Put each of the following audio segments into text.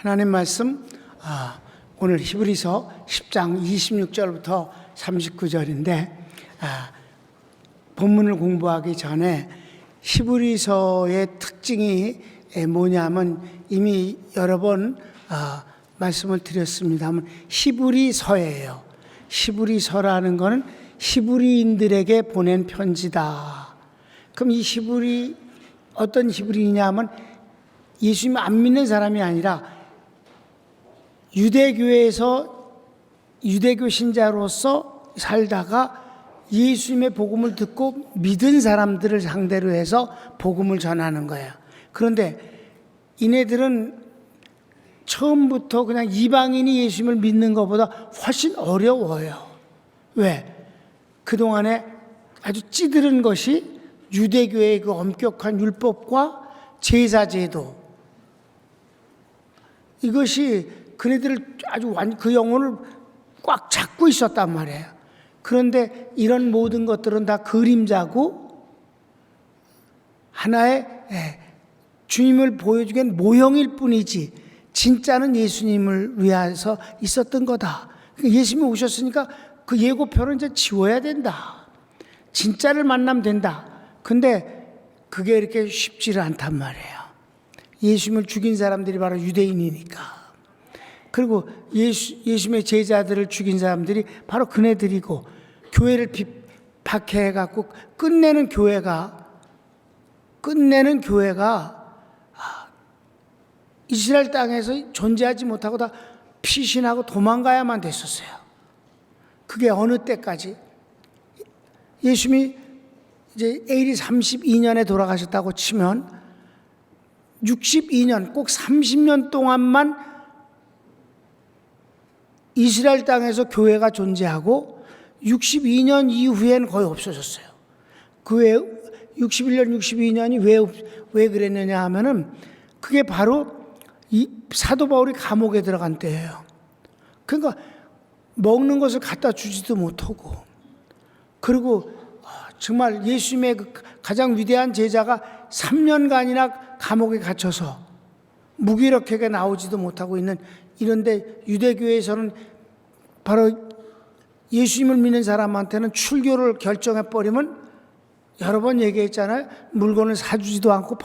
하나님 말씀 오늘 히브리서 10장 26절부터 39절인데 본문을 공부하기 전에 히브리서의 특징이 뭐냐면 이미 여러 번 말씀을 드렸습니다만 히브리서예요. 히브리서라는 것은 히브리인들에게 보낸 편지다. 그럼 이 히브리 어떤 히브리냐면 예수님 안 믿는 사람이 아니라 유대교에서 유대교 신자로서 살다가 예수님의 복음을 듣고 믿은 사람들을 상대로 해서 복음을 전하는 거예요. 그런데 이네들은 처음부터 그냥 이방인이 예수님을 믿는 것보다 훨씬 어려워요. 왜? 그동안에 아주 찌들은 것이 유대교의 그 엄격한 율법과 제사제도, 이것이 그네들을 아주 그 영혼을 꽉 잡고 있었단 말이에요. 그런데 이런 모든 것들은 다 그림자고 하나의 주님을 보여주기엔 모형일 뿐이지 진짜는 예수님을 위해서 있었던 거다. 예수님이 오셨으니까 그 예고표를 이제 지워야 된다. 진짜를 만나면 된다. 근데 그게 이렇게 쉽지를 않단 말이에요. 예수님을 죽인 사람들이 바로 유대인이니까. 그리고 예수님의 제자들을 죽인 사람들이 바로 그네들이고, 교회를 박해해갖고 끝내는 교회가 이스라엘 땅에서 존재하지 못하고 다 피신하고 도망가야만 됐었어요. 그게 어느 때까지? 예수님이 이제 AD 32년에 돌아가셨다고 치면 62년, 꼭 30년 동안만 이스라엘 땅에서 교회가 존재하고 62년 이후에는 거의 없어졌어요. 그 왜 61년, 62년이 왜 그랬느냐 하면은 그게 바로 이 사도 바울이 감옥에 들어간 때예요. 그러니까 먹는 것을 갖다 주지도 못하고, 그리고 정말 예수님의 그 가장 위대한 제자가 3년간이나 감옥에 갇혀서 무기력하게 나오지도 못하고 있는 이런데, 유대교에서는 바로 예수님을 믿는 사람한테는 출교를 결정해버리면 여러 번 얘기했잖아요. 물건을 사주지도 않고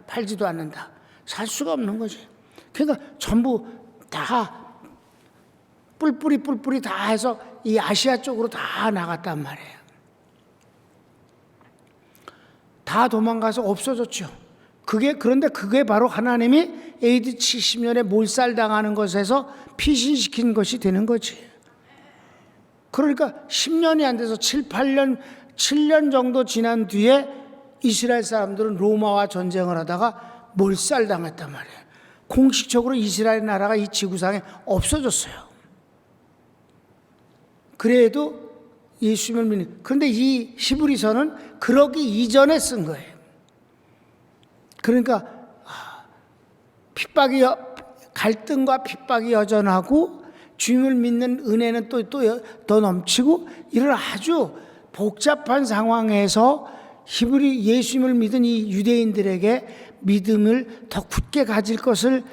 팔지도 않는다. 살 수가 없는 거지. 그러니까 전부 다 뿔뿔이 다 해서 이 아시아 쪽으로 다 나갔단 말이에요. 다 도망가서 없어졌죠. 그런데 그게 바로 하나님이 AD 70년에 몰살당하는 것에서 피신시킨 것이 되는 거지. 그러니까 10년이 안 돼서 7년 정도 지난 뒤에 이스라엘 사람들은 로마와 전쟁을 하다가 몰살당했단 말이에요. 공식적으로 이스라엘 나라가 이 지구상에 없어졌어요. 그래도 예수님을 믿는, 그런데 이 히브리서는 그러기 이전에 쓴 거예요. 그러니까 갈등과 핍박이 여전하고 주님을 믿는 은혜는 또 더 넘치고, 이런 아주 복잡한 상황에서 예수님을 믿은 이 유대인들에게 믿음을 더 굳게 가질 것을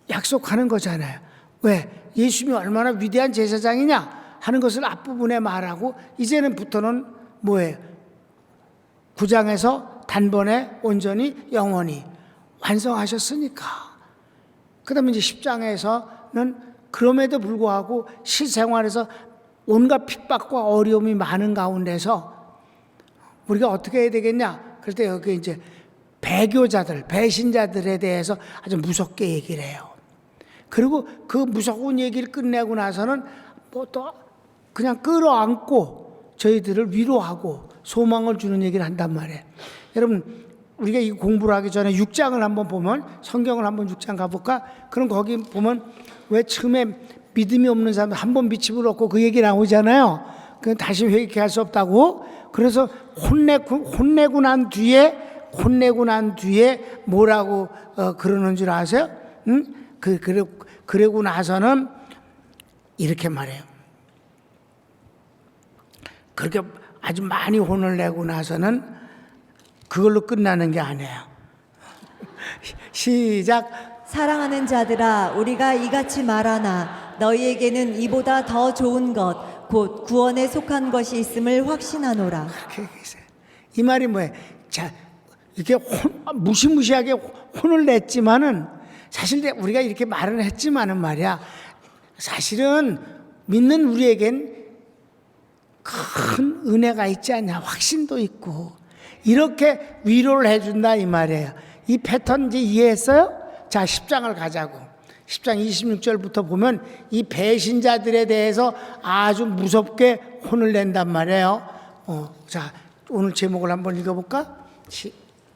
약속하는 거잖아요. 왜? 예수님이 얼마나 위대한 제사장이냐 하는 것을 앞부분에 말하고, 이제는부터는 뭐예요? 9장에서 단번에 온전히 영원히 완성하셨으니까. 그 다음에 이제 10장에서는 그럼에도 불구하고 실생활에서 온갖 핍박과 어려움이 많은 가운데서 우리가 어떻게 해야 되겠냐? 그럴 때 여기 이제 배신자들에 대해서 아주 무섭게 얘기를 해요. 그리고 그 무서운 얘기를 끝내고 나서는 뭐 또 그냥 끌어안고 저희들을 위로하고 소망을 주는 얘기를 한단 말이에요. 여러분, 우리가 이 공부를 하기 전에 6장을 한번 보면, 성경을 한번 6장 가볼까? 그럼 거기 보면 왜 처음에 믿음이 없는 사람 한번 믿음을 얻고 그 얘기 나오잖아요. 그 다시 회개할 수 없다고. 그래서 혼내고 난 뒤에 뭐라고 그러는 줄 아세요? 응? 그러고 나서는 이렇게 말해요. 그렇게 아주 많이 혼을 내고 나서는 그걸로 끝나는 게 아니에요. 시작. 사랑하는 자들아 우리가 이같이 말하나 너희에게는 이보다 더 좋은 것 곧 구원에 속한 것이 있음을 확신하노라. 그렇게 얘기했어요. 이 말이 뭐예요? 자, 이렇게 무시무시하게 혼을 냈지만은 사실 우리가 이렇게 말은 했지만은 말이야. 사실은 믿는 우리에겐 큰 은혜가 있지 않냐, 확신도 있고 이렇게 위로를 해준다 이 말이에요. 이 패턴 이제 이해했어요? 자, 10장을 가자고. 10장 26절부터 보면 이 배신자들에 대해서 아주 무섭게 혼을 낸단 말이에요. 자, 오늘 제목을 한번 읽어볼까?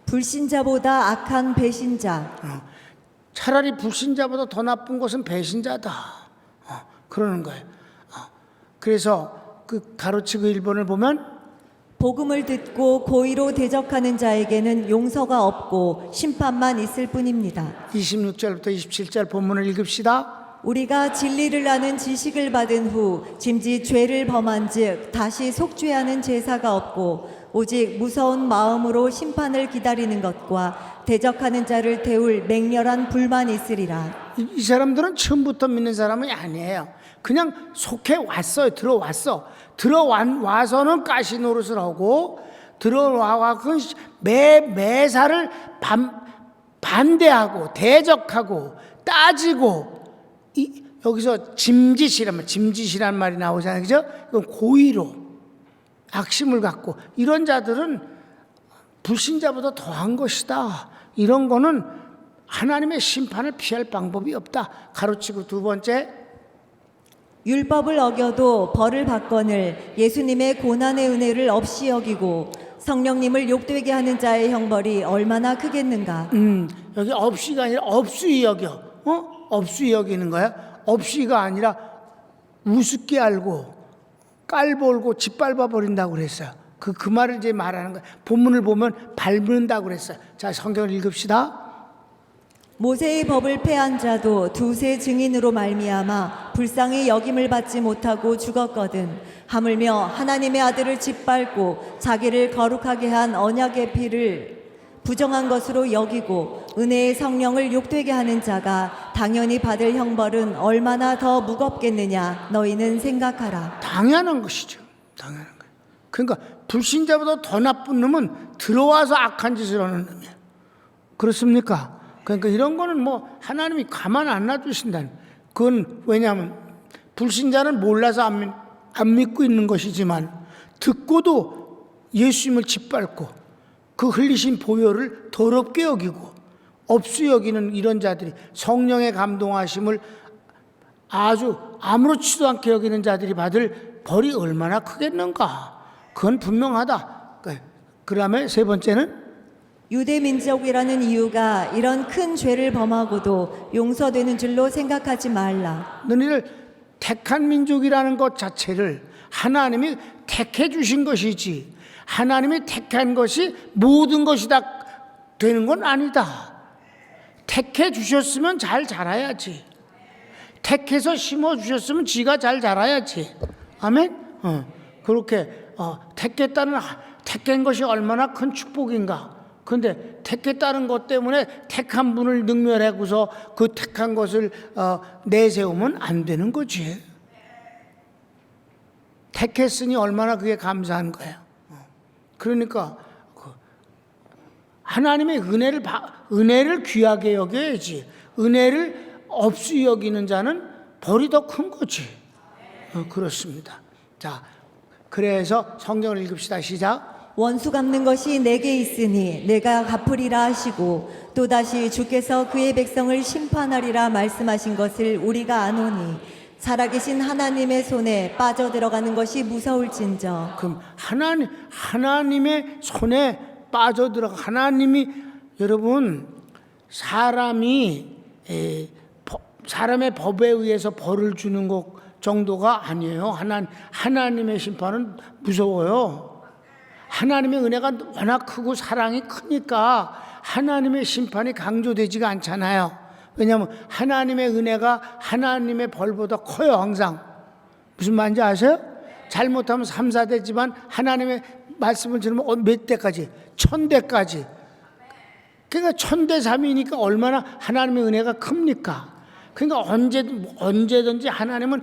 불신자보다 악한 배신자. 차라리 불신자보다 더 나쁜 것은 배신자다. 그러는 거예요. 그래서 그 가로치고 1번을 보면 복음을 듣고 고의로 대적하는 자에게는 용서가 없고 심판만 있을 뿐입니다. 26절부터 27절 본문을 읽읍시다. 우리가 진리를 아는 지식을 받은 후 짐짓 죄를 범한즉 다시 속죄하는 제사가 없고 오직 무서운 마음으로 심판을 기다리는 것과 대적하는 자를 태울 맹렬한 불만이 있으리라. 이 사람들은 처음부터 믿는 사람이 아니에요. 그냥 속해 왔어요. 들어와서는 가시 노릇을 하고 들어와서 매사를 반대하고 대적하고 따지고 여기서 짐짓이란 말이 나오잖아요. 그죠? 이건 고의로 악심을 갖고 이런 자들은 불신자보다 더한 것이다. 이런 거는 하나님의 심판을 피할 방법이 없다. 가로치고 2번째, 율법을 어겨도 벌을 받거늘 예수님의 고난의 은혜를 없이 여기고 성령님을 욕되게 하는 자의 형벌이 얼마나 크겠는가. 여기 없이가 아니라 없이 여겨. 없이 여기는 거야. 없이가 아니라 우습게 알고 깔보고 짓밟아 버린다고 그랬어요. 그 말을 이제 말하는 거야. 본문을 보면 밟는다고 그랬어요. 자, 성경을 읽읍시다. 모세의 법을 폐한 자도 두세 증인으로 말미암아 불쌍히 여김을 받지 못하고 죽었거든. 하물며 하나님의 아들을 짓밟고 자기를 거룩하게 한 언약의 피를 부정한 것으로 여기고 은혜의 성령을 욕되게 하는 자가 당연히 받을 형벌은 얼마나 더 무겁겠느냐 너희는 생각하라. 당연한 것이죠. 당연한 거예요. 그러니까 불신자보다 더 나쁜 놈은 들어와서 악한 짓을 하는 놈이에요. 그렇습니까? 그러니까 이런 거는 뭐 하나님이 가만 안 놔두신다는. 그건 왜냐하면 불신자는 몰라서 안 믿고 있는 것이지만 듣고도 예수님을 짓밟고 그 흘리신 보혈을 더럽게 여기고 없이 여기는 이런 자들이 성령의 감동하심을 아주 아무렇지도 않게 여기는 자들이 받을 벌이 얼마나 크겠는가. 그건 분명하다. 그 다음에 3번째는 유대 민족이라는 이유가 이런 큰 죄를 범하고도 용서되는 줄로 생각하지 말라. 너희를 택한 민족이라는 것 자체를 하나님이 택해 주신 것이지 하나님이 택한 것이 모든 것이 다 되는 건 아니다. 택해 주셨으면 잘 자라야지. 택해서 심어 주셨으면 지가 잘 자라야지. 아멘. 그렇게 택한 것이 얼마나 큰 축복인가. 그런데 택했다는 것 때문에 택한 분을 능멸하고서 그 택한 것을 내세우면 안 되는 거지. 택했으니 얼마나 그게 감사한 거예요. 그러니까 하나님의 은혜를 귀하게 여겨야지. 은혜를 없이 여기는 자는 벌이 더 큰 거지. 그렇습니다. 자, 그래서 성경을 읽읍시다. 시작. 원수 갚는 것이 내게 있으니 내가 갚으리라 하시고 또다시 주께서 그의 백성을 심판하리라 말씀하신 것을 우리가 아노니 살아계신 하나님의 손에 빠져들어가는 것이 무서울진저. 그럼 하나님의 손에 빠져들어가. 하나님이 여러분 사람의 법에 의해서 벌을 주는 것 정도가 아니에요. 하나님의 심판은 무서워요. 하나님의 은혜가 워낙 크고 사랑이 크니까 하나님의 심판이 강조되지가 않잖아요. 왜냐하면 하나님의 은혜가 하나님의 벌보다 커요. 항상. 무슨 말인지 아세요? 잘못하면 3, 4대지만 하나님의 말씀을 들으면 몇 대까지? 1000대까지. 그러니까 천대삼위니까 얼마나 하나님의 은혜가 큽니까? 그러니까 언제든지 하나님은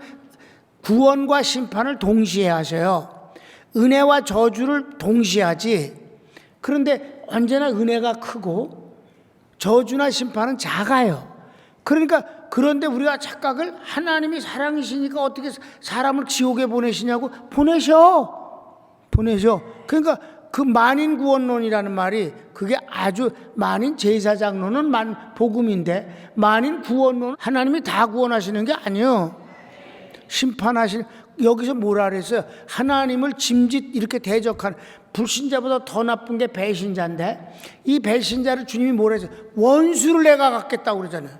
구원과 심판을 동시에 하셔요. 은혜와 저주를 동시에 하지. 그런데 언제나 은혜가 크고 저주나 심판은 작아요. 그러니까 그런데 우리가 착각을 하나님이 사랑이시니까 어떻게 사람을 지옥에 보내시냐고. 보내셔. 그러니까 그 만인 구원론이라는 말이 그게 아주 만인 제사장론은 복음인데 만인 구원론 하나님이 다 구원하시는 게 아니에요. 심판하시는 여기서 뭐라 그랬어요? 하나님을 짐짓 이렇게 대적하는 불신자보다 더 나쁜 게 배신자인데 이 배신자를 주님이 뭐라 했어요? 원수를 내가 갖겠다고 그러잖아요.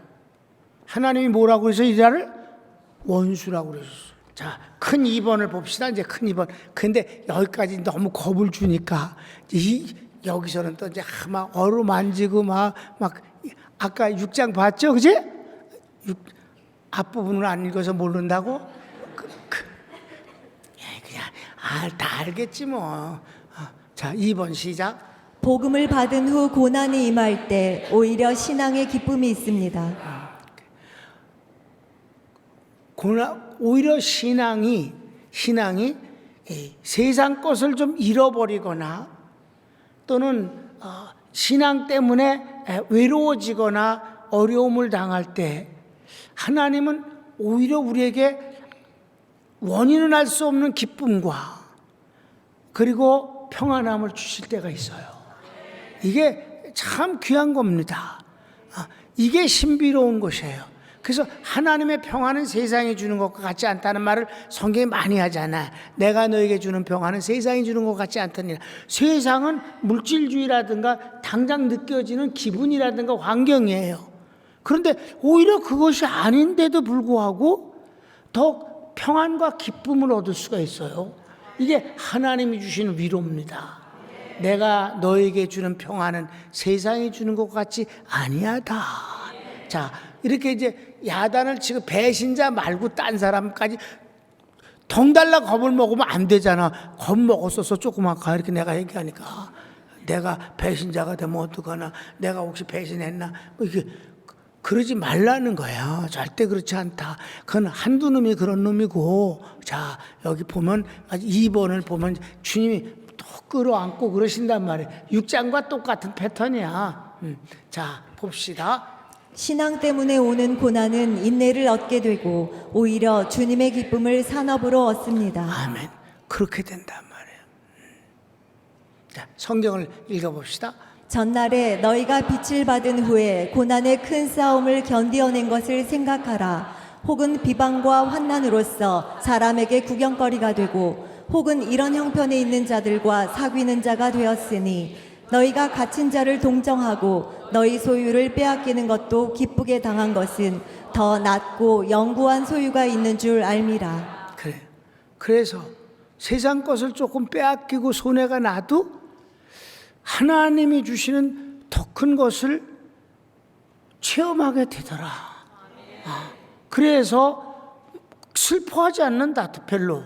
하나님이 뭐라고 그래서 이자를 원수라고 그러셨어요. 자, 큰 2번을 봅시다. 이제 큰 2번. 근데 여기까지 너무 겁을 주니까 여기서는 또 이제 막 어루만지고 막 아까 6장 봤죠, 그지? 앞부분을 안 읽어서 모른다고? 그냥 다 알겠지 뭐. 자, 2번 시작. 복음을 받은 후 고난이 임할 때 오히려 신앙의 기쁨이 있습니다. 오히려 신앙이 세상 것을 좀 잃어버리거나 또는 신앙 때문에 외로워지거나 어려움을 당할 때 하나님은 오히려 우리에게 원인은 알 수 없는 기쁨과 그리고 평안함을 주실 때가 있어요. 이게 참 귀한 겁니다. 이게 신비로운 것이에요. 그래서 하나님의 평안은 세상이 주는 것과 같지 않다는 말을 성경에 많이 하잖아. 내가 너에게 주는 평안은 세상이 주는 것 같지 않다니라. 세상은 물질주의라든가 당장 느껴지는 기분이라든가 환경이에요. 그런데 오히려 그것이 아닌데도 불구하고 더 평안과 기쁨을 얻을 수가 있어요. 이게 하나님이 주시는 위로입니다. 내가 너에게 주는 평안은 세상이 주는 것 같지 아니하다. 자, 이렇게 이제 야단을 치고 배신자 말고 딴 사람까지 덩달라 겁을 먹으면 안 되잖아. 겁 먹었어서 조그맣게 이렇게 내가 얘기하니까 내가 배신자가 되면 어떡하나, 내가 혹시 배신했나, 이게 그러지 말라는 거야. 절대 그렇지 않다. 그건 한두 놈이 그런 놈이고. 자, 여기 보면 2번을 보면 주님이 또 끌어안고 그러신단 말이에요. 6장과 똑같은 패턴이야. 자, 봅시다. 신앙 때문에 오는 고난은 인내를 얻게 되고 오히려 주님의 기쁨을 산업으로 얻습니다. 아멘. 그렇게 된단 말이에요. 자, 성경을 읽어봅시다. 전날에 너희가 빛을 받은 후에 고난의 큰 싸움을 견디어낸 것을 생각하라. 혹은 비방과 환난으로서 사람에게 구경거리가 되고 혹은 이런 형편에 있는 자들과 사귀는 자가 되었으니 너희가 갇힌 자를 동정하고 너희 소유를 빼앗기는 것도 기쁘게 당한 것은 더 낫고 영구한 소유가 있는 줄 알미라. 그래. 그래서 세상 것을 조금 빼앗기고 손해가 나도 하나님이 주시는 더 큰 것을 체험하게 되더라. 그래서 슬퍼하지 않는다, 별로.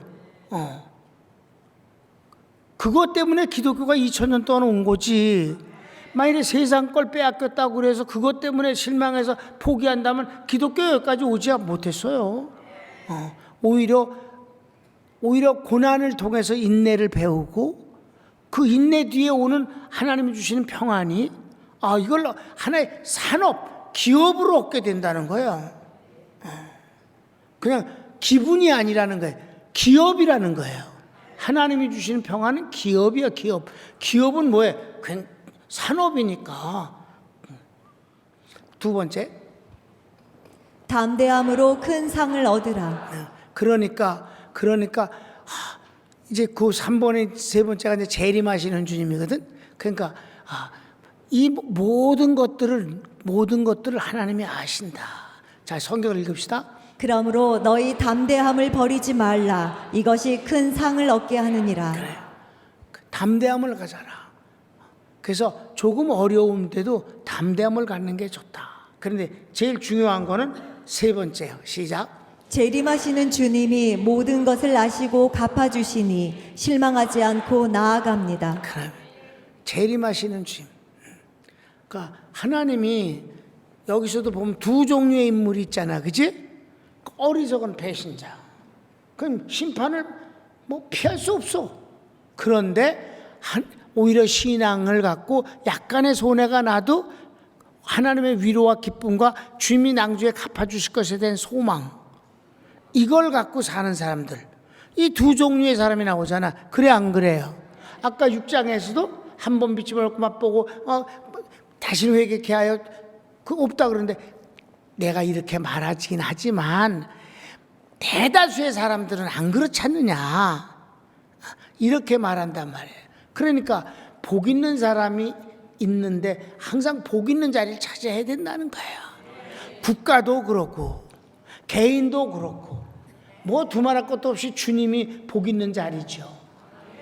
그것 때문에 기독교가 2000년 동안 온 거지. 만일에 세상 걸 빼앗겼다고 그래서 그것 때문에 실망해서 포기한다면 기독교 여기까지 오지 못했어요. 오히려 고난을 통해서 인내를 배우고 그 인내 뒤에 오는 하나님이 주시는 평안이 이걸 하나의 산업, 기업으로 얻게 된다는 거예요. 그냥 기분이 아니라는 거예요. 기업이라는 거예요. 하나님이 주시는 평안은 기업이야, 기업. 기업은 뭐예요? 산업이니까. 두 번째. 담대함으로 큰 상을 얻으라. 그러니까 이제 그 3번에 세 번째가 이제 재림하시는 주님이거든. 그러니까 이 모든 것들을 하나님이 아신다. 자, 성경을 읽읍시다. 그러므로 너희 담대함을 버리지 말라. 이것이 큰 상을 얻게 하느니라. 그래. 담대함을 가져라. 그래서 조금 어려운데도 담대함을 갖는 게 좋다. 그런데 제일 중요한 거는 세 번째요. 시작. 재림하시는 주님이 모든 것을 아시고 갚아주시니 실망하지 않고 나아갑니다. 그래. 재림하시는 주님. 그러니까 하나님이 여기서도 보면 두 종류의 인물이 있잖아, 그지? 어리석은 배신자. 그럼 심판을 뭐 피할 수 없어. 그런데 오히려 신앙을 갖고 약간의 손해가 나도 하나님의 위로와 기쁨과 주님이 낭주에 갚아주실 것에 대한 소망, 이걸 갖고 사는 사람들, 이 두 종류의 사람이 나오잖아. 그래 안 그래요? 아까 6장에서도 한 번 빛이 밝고 맛보고 다시는 회개케 하여 그 없다 그러는데, 내가 이렇게 말하긴 하지만 대다수의 사람들은 안 그렇지 않느냐, 이렇게 말한단 말이에요. 그러니까 복 있는 사람이 있는데 항상 복 있는 자리를 차지해야 된다는 거예요. 국가도 그렇고 개인도 그렇고 뭐 두말할 것도 없이 주님이 복 있는 자리죠.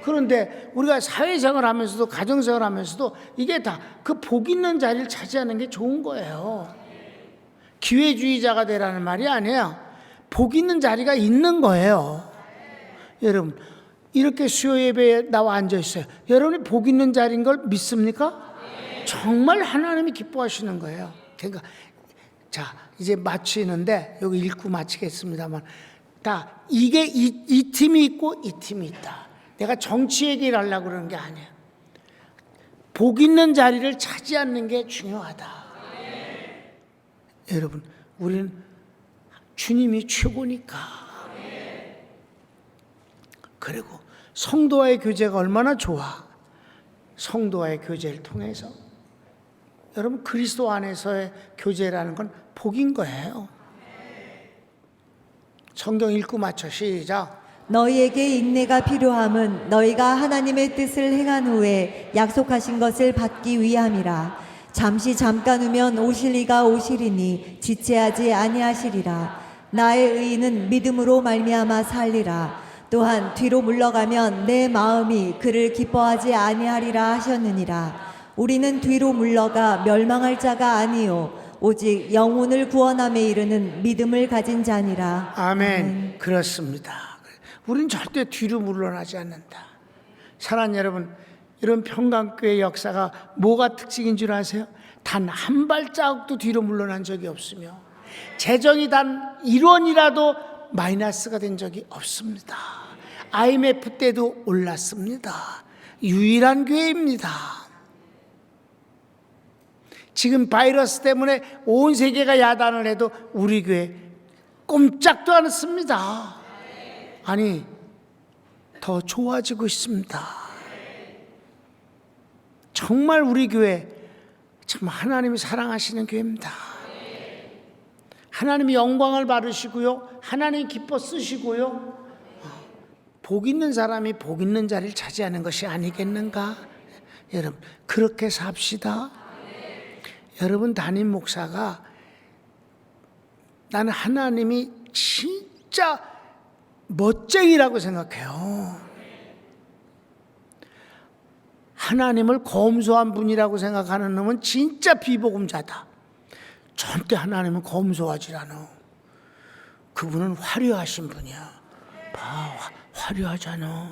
그런데 우리가 사회생활 하면서도 가정생활 하면서도 이게 다 그 복 있는 자리를 차지하는 게 좋은 거예요. 기회주의자가 되라는 말이 아니에요. 복 있는 자리가 있는 거예요. 여러분, 이렇게 수요 예배에 나와 앉아 있어요. 여러분이 복 있는 자리인 걸 믿습니까? 정말 하나님이 기뻐하시는 거예요. 그러니까 자, 이제 마치는데 여기 읽고 마치겠습니다만, 다 이게 이 팀이 있고 이 팀이 있다. 내가 정치 얘기를 하려고 그러는 게 아니야. 복 있는 자리를 차지하는 게 중요하다. 여러분, 우리는 주님이 최고니까. 그리고 성도와의 교제가 얼마나 좋아. 성도와의 교제를 통해서 여러분, 그리스도 안에서의 교제라는 건 복인 거예요. 성경 읽고 맞춰. 시작. 너희에게 인내가 필요함은 너희가 하나님의 뜻을 행한 후에 약속하신 것을 받기 위함이라. 잠시 잠깐 후면 오실 이가 오시리니 지체하지 아니하시리라. 나의 의인은 믿음으로 말미암아 살리라. 또한 뒤로 물러가면 내 마음이 그를 기뻐하지 아니하리라 하셨느니라. 우리는 뒤로 물러가 멸망할 자가 아니요 오직 영혼을 구원함에 이르는 믿음을 가진 자니라. 아멘. 그렇습니다. 우린 절대 뒤로 물러나지 않는다. 사랑하는 여러분, 이런 평강교회 역사가 뭐가 특징인 줄 아세요? 단 한 발자국도 뒤로 물러난 적이 없으며 재정이 단 1원이라도 마이너스가 된 적이 없습니다. IMF 때도 올랐습니다. 유일한 교회입니다. 지금 바이러스 때문에 온 세계가 야단을 해도 우리 교회 꼼짝도 않습니다. 아니, 더 좋아지고 있습니다. 정말 우리 교회 참 하나님이 사랑하시는 교회입니다. 하나님이 영광을 받으시고요, 하나님이 기뻐 쓰시고요, 복 있는 사람이 복 있는 자리를 차지하는 것이 아니겠는가? 여러분, 그렇게 삽시다. 여러분, 담임 목사가 나는 하나님이 진짜 멋쟁이라고 생각해요. 하나님을 검소한 분이라고 생각하는 놈은 진짜 비복음자다. 절대 하나님은 검소하지 않아. 그분은 화려하신 분이야. 봐, 화려하잖아.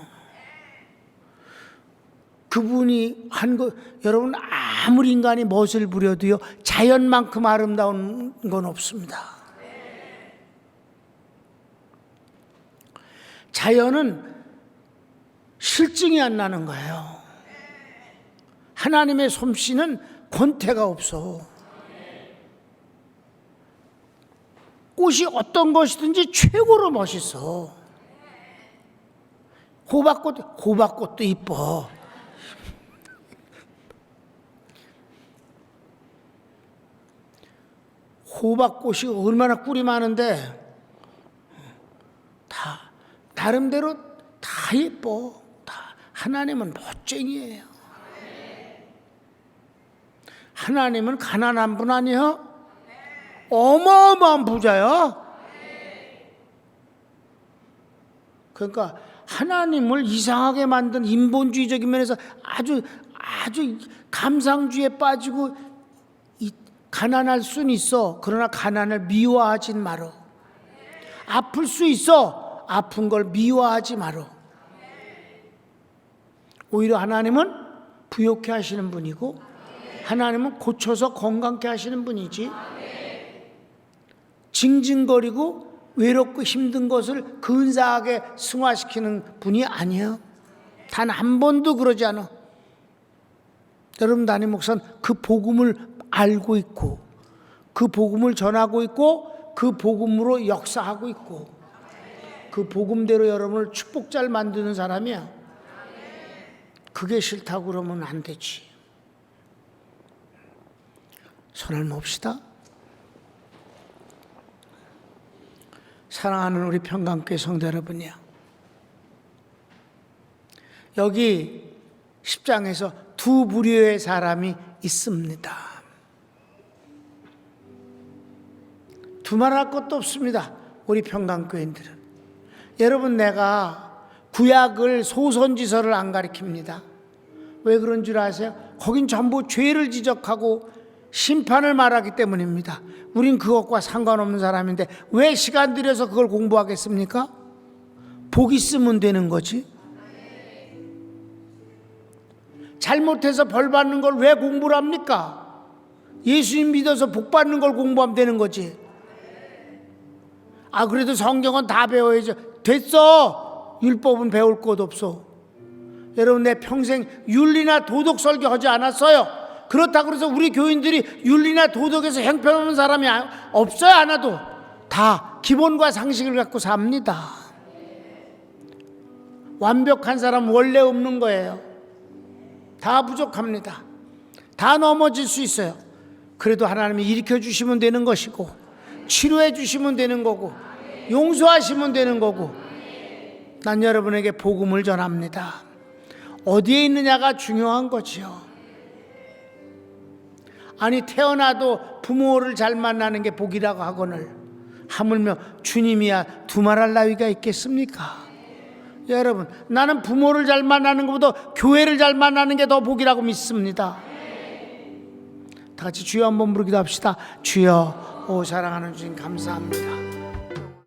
그분이 한 거, 여러분, 아무리 인간이 멋을 부려도요, 자연만큼 아름다운 건 없습니다. 자연은 실증이 안 나는 거예요. 하나님의 솜씨는 권태가 없어. 꽃이 어떤 것이든지 최고로 멋있어. 호박꽃도 이뻐. 호박꽃이 얼마나 꿀이 많은데 다 나름대로 다 예뻐. 다. 하나님은 멋쟁이에요. 하나님은 가난한 분 아니야? 어마어마한 부자야. 그러니까 하나님을 이상하게 만든 인본주의적인 면에서 아주 감상주의에 빠지고 가난할 수는 있어. 그러나 가난을 미워하진 마라. 아플 수 있어. 아픈 걸 미워하지 마라. 오히려 하나님은 부욕해 하시는 분이고 하나님은 고쳐서 건강케 하시는 분이지. 징징거리고 외롭고 힘든 것을 근사하게 승화시키는 분이 아니야. 단 한 번도 그러지 않아. 여러분, 담임 목사는 그 복음을 알고 있고 그 복음을 전하고 있고 그 복음으로 역사하고 있고 그 복음대로 여러분을 축복자를 만드는 사람이야. 그게 싫다고 그러면 안 되지. 손을 뭅시다. 사랑하는 우리 평강교회 성도 여러분이야, 여기 10장에서 두 부류의 사람이 있습니다. 두말할 것도 없습니다. 우리 평강교인들은. 여러분, 내가 구약을 소선지서를 안 가리킵니다. 왜 그런 줄 아세요? 거긴 전부 죄를 지적하고 심판을 말하기 때문입니다. 우린 그것과 상관없는 사람인데 왜 시간 들여서 그걸 공부하겠습니까? 복 있으면 되는 거지. 잘못해서 벌 받는 걸 왜 공부를 합니까? 예수님 믿어서 복 받는 걸 공부하면 되는 거지. 아, 그래도 성경은 다 배워야죠. 됐어. 율법은 배울 것 없어. 여러분, 내 평생 윤리나 도덕 설교하지 않았어요. 그렇다고 해서 우리 교인들이 윤리나 도덕에서 형편없는 사람이 없어요. 하나도. 다 기본과 상식을 갖고 삽니다. 완벽한 사람 원래 없는 거예요. 다 부족합니다. 다 넘어질 수 있어요. 그래도 하나님이 일으켜 주시면 되는 것이고 치료해 주시면 되는 거고 용서하시면 되는 거고, 난 여러분에게 복음을 전합니다. 어디에 있느냐가 중요한 거지요. 아니, 태어나도 부모를 잘 만나는 게 복이라고 하거늘 하물며 주님이야 두말할 나위가 있겠습니까? 여러분, 나는 부모를 잘 만나는 것보다 교회를 잘 만나는 게 더 복이라고 믿습니다. 다 같이 주여 한번 부르기도 합시다. 주여, 오 사랑하는 주님 감사합니다.